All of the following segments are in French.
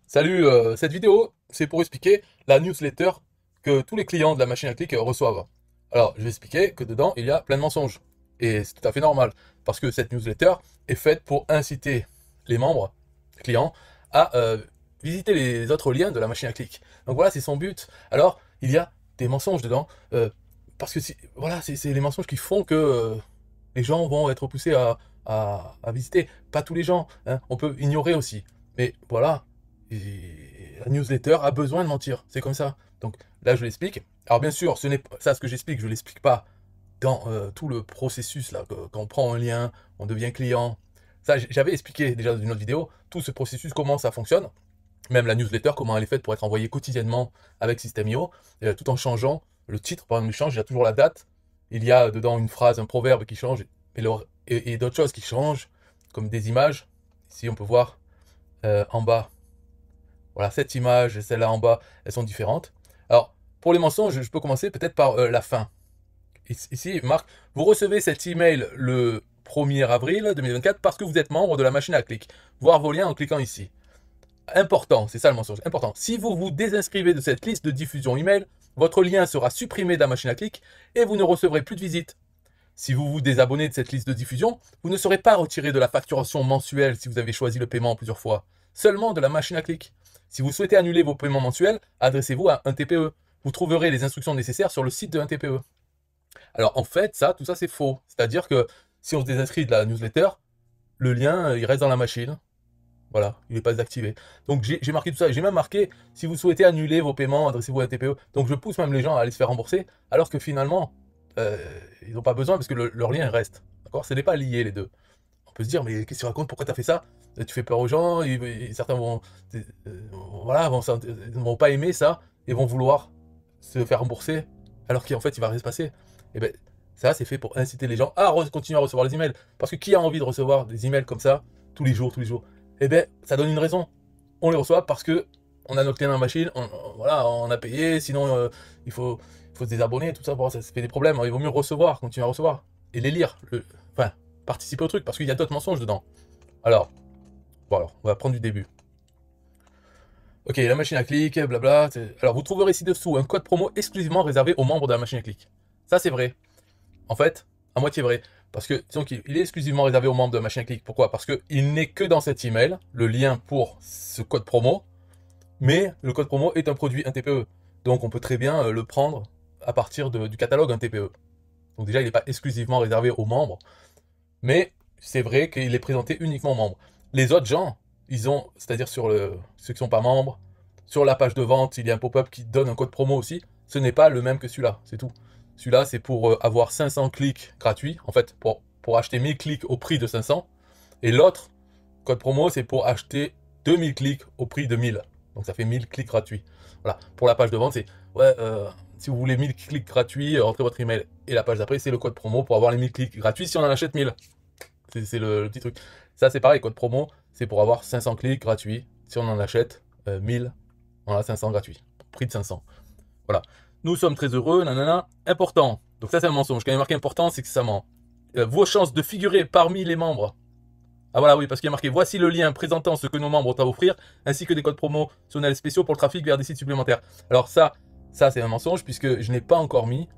Salut, cette vidéo, c'est pour expliquer la newsletter que tous les clients de la machine à clic reçoivent. Alors, je vais expliquer que dedans, il y a plein de mensonges. Et c'est tout à fait normal, parce que cette newsletter est faite pour inciter les membres, les clients, à visiter les autres liens de la machine à clic. Donc voilà, c'est son but. Alors, il y a des mensonges dedans, parce que voilà, c'est les mensonges qui font que les gens vont être poussés à visiter. Pas tous les gens, hein, on peut ignorer aussi. Mais voilà, et la newsletter a besoin de mentir, c'est comme ça. Donc là, je l'explique. Alors bien sûr, ce n'est pas ça ce que j'explique, je l'explique pas dans tout le processus là. Quand on prend un lien, on devient client. Ça, j'avais expliqué déjà dans une autre vidéo, tout ce processus, comment ça fonctionne. Même la newsletter, comment elle est faite pour être envoyée quotidiennement avec System.io, tout en changeant le titre, par exemple, il change, il y a toujours la date. Il y a dedans une phrase, un proverbe qui change, et d'autres choses qui changent, comme des images. Ici, on peut voir en bas. Voilà, cette image et celle-là en bas, elles sont différentes. Alors, pour les mensonges, je peux commencer peut-être par la fin. Ici, Marc, vous recevez cet email le 1er avril 2024 parce que vous êtes membre de la machine à clic. Voir vos liens en cliquant ici. Important, c'est ça le mensonge, important. Si vous vous désinscrivez de cette liste de diffusion email, votre lien sera supprimé de la machine à clic et vous ne recevrez plus de visites. Si vous vous désabonnez de cette liste de diffusion, vous ne serez pas retiré de la facturation mensuelle si vous avez choisi le paiement plusieurs fois, seulement de la machine à clic. Si vous souhaitez annuler vos paiements mensuels, adressez-vous à un TPE. Vous trouverez les instructions nécessaires sur le site de un TPE. Alors en fait, tout ça c'est faux. C'est-à-dire que si on se désinscrit de la newsletter, le lien il reste dans la machine. Voilà, il n'est pas désactivé. Donc j'ai marqué tout ça. J'ai même marqué, si vous souhaitez annuler vos paiements, adressez-vous à un TPE. Donc je pousse même les gens à aller se faire rembourser, alors que finalement, euh, ils n'ont pas besoin parce que leur lien reste. D'accord. Ce n'est pas lié les deux. On peut se dire, mais qu'est-ce que tu racontes? Pourquoi tu as fait ça? Tu fais peur aux gens, certains vont, euh, voilà, vont pas aimer ça et vont vouloir se faire rembourser, alors qu'en fait, il va rien se passer. Et ben, ça, c'est fait pour inciter les gens à continuer à recevoir les emails. Parce que qui a envie de recevoir des emails comme ça, tous les jours, tous les jours? Eh ben, ça donne une raison. On les reçoit parce que on a notre lien dans la machine, voilà, on a payé, sinon il faut se désabonner, tout ça, bon, ça fait des problèmes. Il vaut mieux recevoir, continuer à recevoir et les lire. Enfin, participer au truc parce qu'il y a d'autres mensonges dedans. Alors, bon, alors, on va prendre du début. Ok, la machine à clic, blabla. Alors, vous trouverez ci-dessous un code promo exclusivement réservé aux membres de la machine à clic. Ça, c'est vrai. En fait, à moitié vrai. Parce que, disons qu'il est exclusivement réservé aux membres de la machine à clic. Pourquoi? Parce qu'il n'est que dans cet email, le lien pour ce code promo, mais le code promo est un produit, un TPE. Donc, on peut très bien le prendre à partir du catalogue, un TPE. Donc, déjà, il n'est pas exclusivement réservé aux membres, mais c'est vrai qu'il est présenté uniquement aux membres. Les autres gens, ils ont, c'est-à-dire ceux qui ne sont pas membres, sur la page de vente, il y a un pop-up qui donne un code promo aussi. Ce n'est pas le même que celui-là, c'est tout. Celui-là, c'est pour avoir 500 clics gratuits, en fait, pour acheter 1000 clics au prix de 500. Et l'autre code promo, c'est pour acheter 2000 clics au prix de 1000. Donc ça fait 1000 clics gratuits. Voilà. Pour la page de vente, c'est, ouais, si vous voulez 1000 clics gratuits, rentrez votre email. Et la page d'après, c'est le code promo pour avoir les 1000 clics gratuits si on en achète 1000. C'est le petit truc. Ça, c'est pareil, code promo, c'est pour avoir 500 clics gratuits. Si on en achète 1000, on a 500 gratuits. Prix de 500. Voilà. Nous sommes très heureux, nanana. Important. Donc ça, c'est un mensonge. Quand il y a marqué important, c'est que ça ment. Vos chances de figurer parmi les membres. Ah voilà, oui, parce qu'il y a marqué voici le lien présentant ce que nos membres ont à offrir, ainsi que des codes promotionnels spéciaux pour le trafic vers des sites supplémentaires. Alors ça c'est un mensonge puisque je n'ai pas encore mis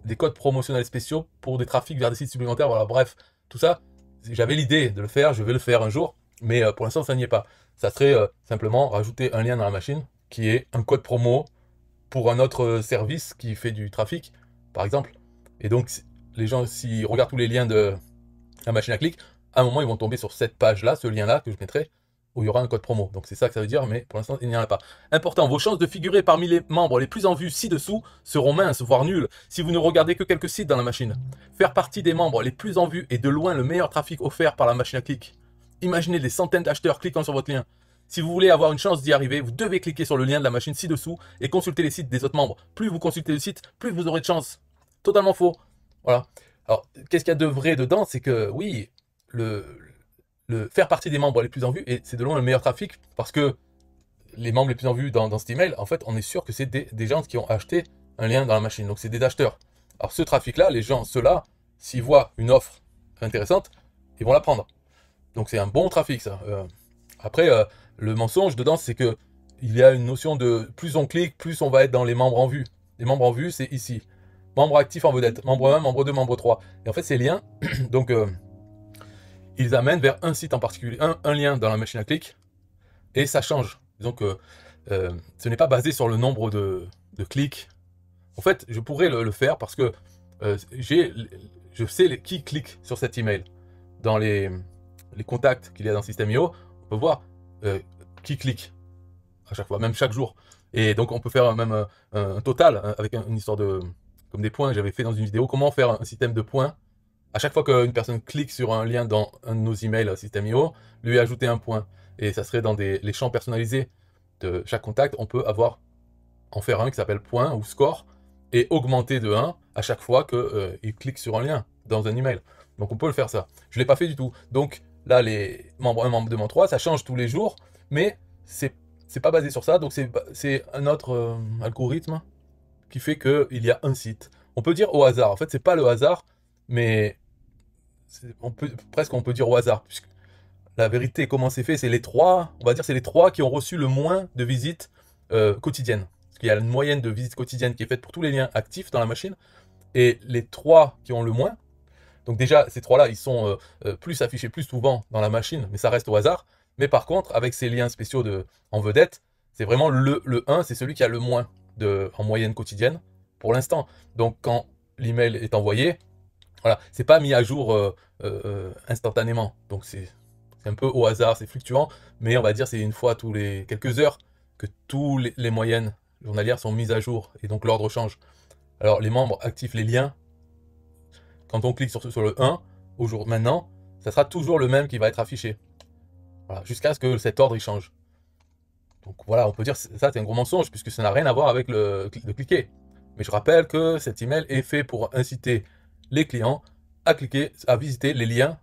des codes promotionnels spéciaux pour des trafics vers des sites supplémentaires. Voilà, bref, tout ça, j'avais l'idée de le faire, je vais le faire un jour, mais pour l'instant ça n'y est pas. Ça serait simplement rajouter un lien dans la machine qui est un code promo pour un autre service qui fait du trafic, par exemple. Et donc les gens, s'ils regardent tous les liens de la machine à clic, à un moment ils vont tomber sur cette page-là, ce lien-là que je mettrai, où il y aura un code promo. Donc c'est ça que ça veut dire, mais pour l'instant il n'y en a pas. Important, vos chances de figurer parmi les membres les plus en vue ci-dessous seront minces, voire nulles, si vous ne regardez que quelques sites dans la machine. Faire partie des membres les plus en vue est de loin le meilleur trafic offert par la machine à clic. Imaginez des centaines d'acheteurs cliquant sur votre lien. Si vous voulez avoir une chance d'y arriver, vous devez cliquer sur le lien de la machine ci-dessous et consulter les sites des autres membres. Plus vous consultez le site, plus vous aurez de chance. Totalement faux. Voilà. Alors, qu'est-ce qu'il y a de vrai dedans? C'est que, oui, le, faire partie des membres les plus en vue, et c'est de loin le meilleur trafic, parce que les membres les plus en vue dans cet email, en fait, on est sûr que c'est des gens qui ont acheté un lien dans la machine. Donc, c'est des acheteurs. Alors, ce trafic-là, les gens, ceux-là, s'ils voient une offre intéressante, ils vont la prendre. Donc, c'est un bon trafic, ça. Après, le mensonge dedans, c'est que il y a une notion de plus on clique, plus on va être dans les membres en vue. Les membres en vue, c'est ici. Membre actif en vedette, membre 1, membre 2, membre 3. Et en fait, ces liens, donc, ils amènent vers un site en particulier, un lien dans la machine à clic, et ça change. Donc, ce n'est pas basé sur le nombre de clics. En fait, je pourrais le faire parce que je sais qui clique sur cet email. Dans les contacts qu'il y a dans System.io, on peut voir qui clique à chaque fois, même chaque jour. Et donc, on peut faire même un total avec une histoire de... comme des points. J'avais fait dans une vidéo comment faire un système de points. À chaque fois qu'une personne clique sur un lien dans un de nos emails System.io, lui ajouter un point. Et ça serait dans les champs personnalisés de chaque contact, on peut en faire un qui s'appelle point ou score et augmenter de 1 à chaque fois qu'il clique sur un lien dans un email. Donc on peut le faire ça. Je ne l'ai pas fait du tout. Donc là, les membres 1, membre 2, membre 3, ça change tous les jours, mais c'est pas basé sur ça. Donc c'est un autre algorithme qui fait qu'il y a un site. On peut dire au hasard. En fait, c'est pas le hasard, mais on peut dire au hasard, puisque la vérité, comment c'est fait, c'est les trois, on va dire, c'est les trois qui ont reçu le moins de visites quotidiennes. Parce qu'il y a une moyenne de visites quotidiennes qui est faite pour tous les liens actifs dans la machine, et les trois qui ont le moins, donc déjà, ces trois-là, ils sont plus affichés plus souvent dans la machine, mais ça reste au hasard. Mais par contre, avec ces liens spéciaux en vedette, c'est vraiment le 1, c'est celui qui a le moins en moyenne quotidienne pour l'instant. Donc quand l'email est envoyé, voilà, c'est pas mis à jour instantanément. Donc c'est un peu au hasard, c'est fluctuant, mais on va dire c'est une fois tous les quelques heures que tous les moyennes journalières sont mises à jour et donc l'ordre change. Alors les membres actifs, les liens, quand on clique sur le 1, maintenant, ça sera toujours le même qui va être affiché. Voilà, jusqu'à ce que cet ordre il change. Donc voilà, on peut dire que ça c'est un gros mensonge puisque ça n'a rien à voir avec de cliquer. Mais je rappelle que cet email est fait pour inciter les clients à cliquer, à visiter les liens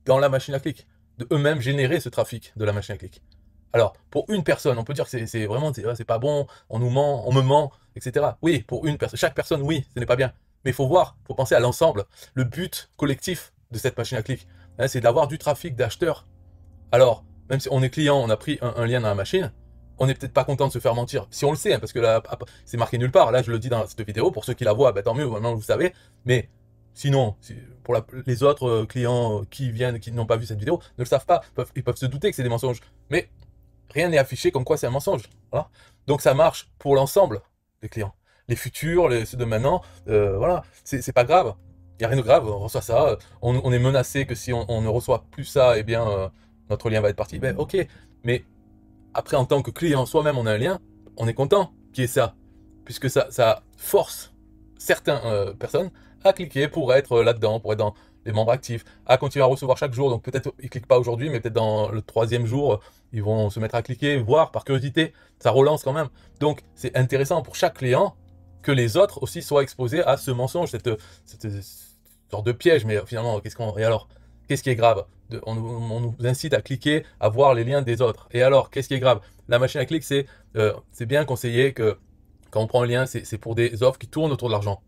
dans la machine à clic, de eux-mêmes générer ce trafic de la machine à clic. Alors, pour une personne, on peut dire que c'est vraiment, c'est pas bon, on nous ment, on me ment, etc. Oui, pour une personne, chaque personne, oui, ce n'est pas bien. Mais il faut voir, il faut penser à l'ensemble. Le but collectif de cette machine à clic, hein, c'est d'avoir du trafic d'acheteurs. Alors, même si on est client, on a pris un lien dans la machine, on n'est peut-être pas content de se faire mentir. Si on le sait, hein, parce que là, c'est marqué nulle part. Là, je le dis dans cette vidéo, pour ceux qui la voient, bah, tant mieux, maintenant vous savez. Mais sinon, pour les autres clients qui viennent, qui n'ont pas vu cette vidéo, ne le savent pas. Ils peuvent se douter que c'est des mensonges. Mais rien n'est affiché comme quoi c'est un mensonge. Voilà. Donc ça marche pour l'ensemble des clients. Les futurs, ceux de maintenant, voilà, c'est pas grave. Il n'y a rien de grave, on reçoit ça. On est menacé que si on ne reçoit plus ça, eh bien, notre lien va être parti. Ben, ok, mais après, en tant que client, soi-même, on a un lien, on est content qu'il y ait ça. Puisque ça force certaines personnes à cliquer pour être là-dedans, pour être dans les membres actifs, à continuer à recevoir chaque jour. Donc peut-être ils cliquent pas aujourd'hui, mais peut-être dans le 3e jour, ils vont se mettre à cliquer, voir par curiosité. Ça relance quand même. Donc c'est intéressant pour chaque client que les autres aussi soient exposés à ce mensonge, cette sorte de piège. Mais finalement, et alors, qu'est-ce qui est grave? On nous incite à cliquer, à voir les liens des autres. Et alors, qu'est-ce qui est grave? La machine à clic, c'est bien conseillé que quand on prend un lien, c'est pour des offres qui tournent autour de l'argent.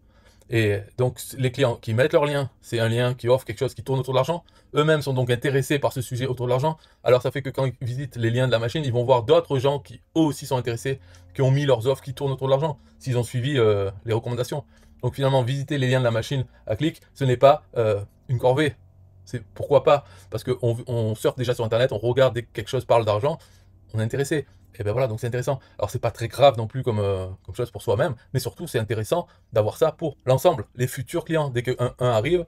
Et donc, les clients qui mettent leur lien, c'est un lien qui offre quelque chose qui tourne autour de l'argent. Eux-mêmes sont donc intéressés par ce sujet autour de l'argent. Alors, ça fait que quand ils visitent les liens de la machine, ils vont voir d'autres gens qui, eux aussi, sont intéressés, qui ont mis leurs offres qui tournent autour de l'argent, s'ils ont suivi les recommandations. Donc, finalement, visiter les liens de la machine à clic, ce n'est pas une corvée. C'est pourquoi pas? Parce qu'on surfe déjà sur Internet, on regarde dès que quelque chose parle d'argent, on est intéressé. Et ben voilà, donc c'est intéressant. Alors c'est pas très grave non plus comme chose pour soi-même, mais surtout c'est intéressant d'avoir ça pour l'ensemble, les futurs clients. Dès qu'un arrive,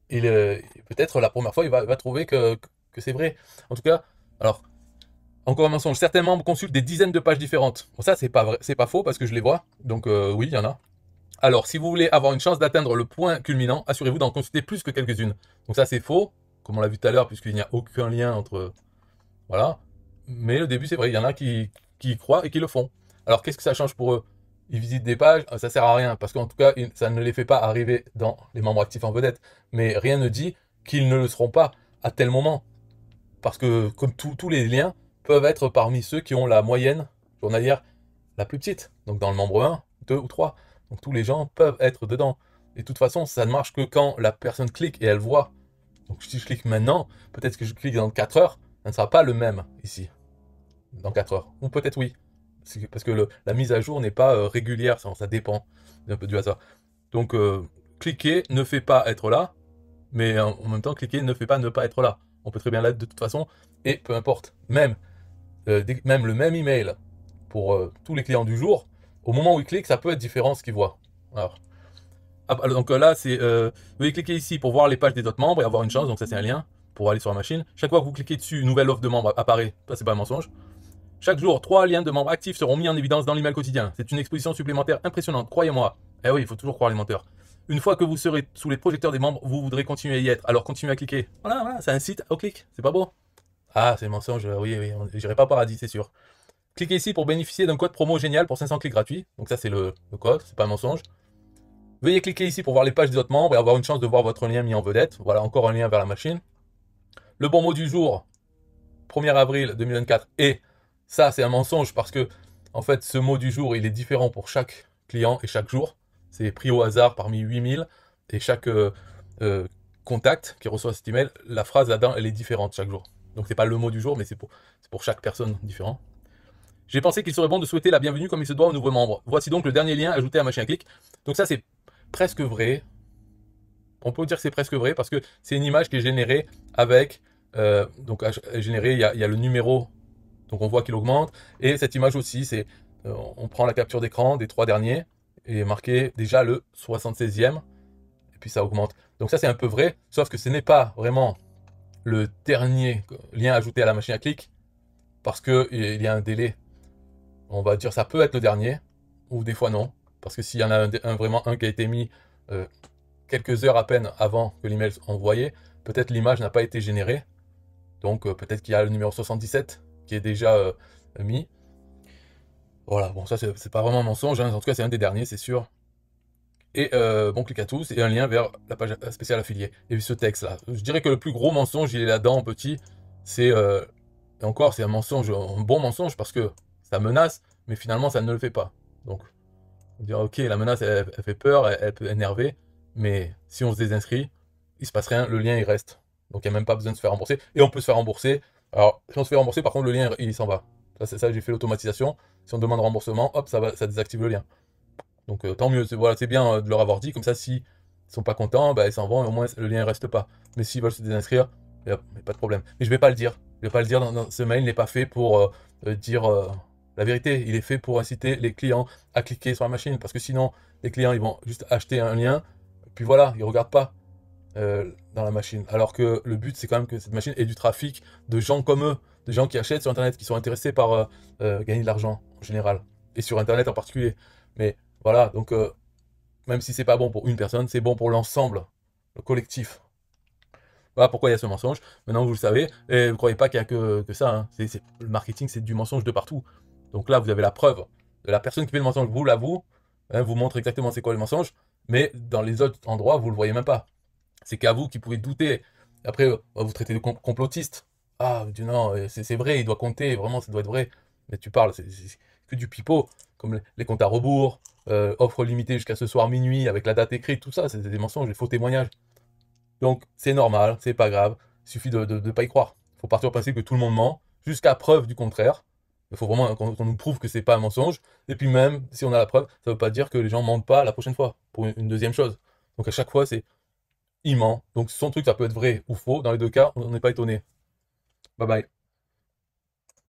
peut-être la première fois, il va trouver que c'est vrai. En tout cas, alors, encore un mensonge, certains membres consultent des dizaines de pages différentes. Bon, ça, c'est pas vrai, c'est pas faux parce que je les vois. Donc oui, il y en a. Alors, si vous voulez avoir une chance d'atteindre le point culminant, assurez-vous d'en consulter plus que quelques-unes. Donc ça, c'est faux, comme on l'a vu tout à l'heure, puisqu'il n'y a aucun lien entre... Voilà. Mais le début, c'est vrai, il y en a qui y croient et qui le font. Alors, qu'est-ce que ça change pour eux? Ils visitent des pages, ça sert à rien, parce qu'en tout cas, ça ne les fait pas arriver dans les membres actifs en vedette. Mais rien ne dit qu'ils ne le seront pas à tel moment. Parce que, comme tous les liens, peuvent être parmi ceux qui ont la moyenne journalière la plus petite. Donc, dans le membre 1, 2 ou 3. Donc, tous les gens peuvent être dedans. Et de toute façon, ça ne marche que quand la personne clique et elle voit. Donc, si je clique maintenant, peut-être que je clique dans 4 heures, ça ne sera pas le même ici. dans 4 heures. Ou peut-être oui. Parce que la mise à jour n'est pas régulière, ça dépend un peu du hasard. Donc, cliquer ne fait pas être là, mais en même temps, cliquer ne fait pas ne pas être là. On peut très bien l'être de toute façon, et peu importe. Même le même email pour tous les clients du jour, au moment où ils cliquent, ça peut être différent ce qu'ils voient. Alors, donc là, vous pouvez cliquer ici pour voir les pages des autres membres et avoir une chance. Donc ça, c'est un lien pour aller sur la machine. Chaque fois que vous cliquez dessus, une nouvelle offre de membre apparaît. Ça, c'est pas un mensonge. Chaque jour, 3 liens de membres actifs seront mis en évidence dans l'email quotidien. C'est une exposition supplémentaire impressionnante, croyez-moi. Eh oui, il faut toujours croire les menteurs. Une fois que vous serez sous les projecteurs des membres, vous voudrez continuer à y être. Alors continuez à cliquer. Voilà, c'est un site au clic. C'est pas beau? Ah, c'est le mensonge. Oui, j'irai pas au paradis, c'est sûr. Cliquez ici pour bénéficier d'un code promo génial pour 500 clics gratuits. Donc ça, c'est le code, c'est pas un mensonge. Veuillez cliquer ici pour voir les pages des autres membres et avoir une chance de voir votre lien mis en vedette. Voilà, encore un lien vers la machine. Le bon mot du jour, 1er avril 2024. Et ça, c'est un mensonge parce que, en fait, ce mot du jour, il est différent pour chaque client et chaque jour. C'est pris au hasard parmi 8000. Et chaque contact qui reçoit cet email, la phrase là-dedans, elle est différente chaque jour. Donc, c'est pas le mot du jour, mais c'est pour chaque personne différent. J'ai pensé qu'il serait bon de souhaiter la bienvenue comme il se doit aux nouveaux membres. Voici donc le dernier lien ajouté à machine à clic. Donc ça, c'est presque vrai. On peut dire que c'est presque vrai parce que c'est une image qui est générée avec... donc générée, il y a le numéro, donc on voit qu'il augmente. Et cette image aussi, on prend la capture d'écran des 3 derniers et marqué déjà le 76e. Et puis ça augmente. Donc ça, c'est un peu vrai, sauf que ce n'est pas vraiment le dernier lien ajouté à la machine à clic parce qu'il y a un délai. On va dire ça peut être le dernier, ou des fois non. Parce que s'il y en a vraiment un qui a été mis quelques heures à peine avant que l'email soit envoyé, peut-être l'image n'a pas été générée. Donc peut-être qu'il y a le numéro 77 qui est déjà mis. Voilà, bon ça c'est pas vraiment un mensonge, hein. En tout cas c'est un des derniers, c'est sûr. Et bon, clique à tous, et un lien vers la page spéciale affiliée. Et ce texte là, je dirais que le plus gros mensonge, il est là-dedans en petit. C'est, et encore c'est un mensonge, un bon mensonge parce que ça menace, mais finalement ça ne le fait pas. Donc on dirait ok, la menace elle fait peur, elle peut énerver, mais si on se désinscrit, il se passe rien, le lien il reste. Donc il n'y a même pas besoin de se faire rembourser. Et on peut se faire rembourser. Alors si on se fait rembourser, par contre le lien il s'en va. Ça c'est ça, j'ai fait l'automatisation. Si on demande remboursement, hop, ça désactive le lien. Donc tant mieux, voilà, c'est bien de leur avoir dit, comme ça si ils sont pas contents, bah, ils s'en vont et au moins le lien ne reste pas. Mais s'ils veulent se désinscrire, il n'y a pas de problème. Mais je vais pas le dire. Je vais pas le dire dans ce mail, il n'est pas fait pour dire la vérité. Il est fait pour inciter les clients à cliquer sur la machine. Parce que sinon, les clients ils vont juste acheter un lien, puis voilà, ils ne regardent pas dans la machine. Alors que le but c'est quand même que cette machine ait du trafic de gens comme eux, de gens qui achètent sur internet, qui sont intéressés par gagner de l'argent en général. Et sur internet en particulier. Mais voilà, donc même si c'est pas bon pour une personne, c'est bon pour l'ensemble, le collectif. Voilà pourquoi il y a ce mensonge. Maintenant, vous le savez. Et vous ne croyez pas qu'il n'y a que ça. Hein. Le marketing, c'est du mensonge de partout. Donc là, vous avez la preuve de la personne qui fait le mensonge, vous l'avoue, hein, vous montre exactement c'est quoi le mensonge. Mais dans les autres endroits, vous ne le voyez même pas. C'est qu'à vous qui pouvez douter. Après, vous traitez de complotiste. Ah, vous dites non, c'est vrai, il doit compter, vraiment, ça doit être vrai. Mais tu parles, c'est que du pipeau, comme les comptes à rebours, offre limitée jusqu'à ce soir minuit, avec la date écrite, tout ça, c'est des mensonges, des faux témoignages. Donc, c'est normal, c'est pas grave, il suffit de ne pas y croire. Il faut partir du principe que tout le monde ment, jusqu'à preuve du contraire. Il faut vraiment qu'on nous prouve que c'est pas un mensonge. Et puis même, si on a la preuve, ça veut pas dire que les gens mentent pas la prochaine fois, pour une deuxième chose. Donc à chaque fois, c'est il ment. Donc son truc, ça peut être vrai ou faux. Dans les deux cas, on n'est pas étonné. Bye bye.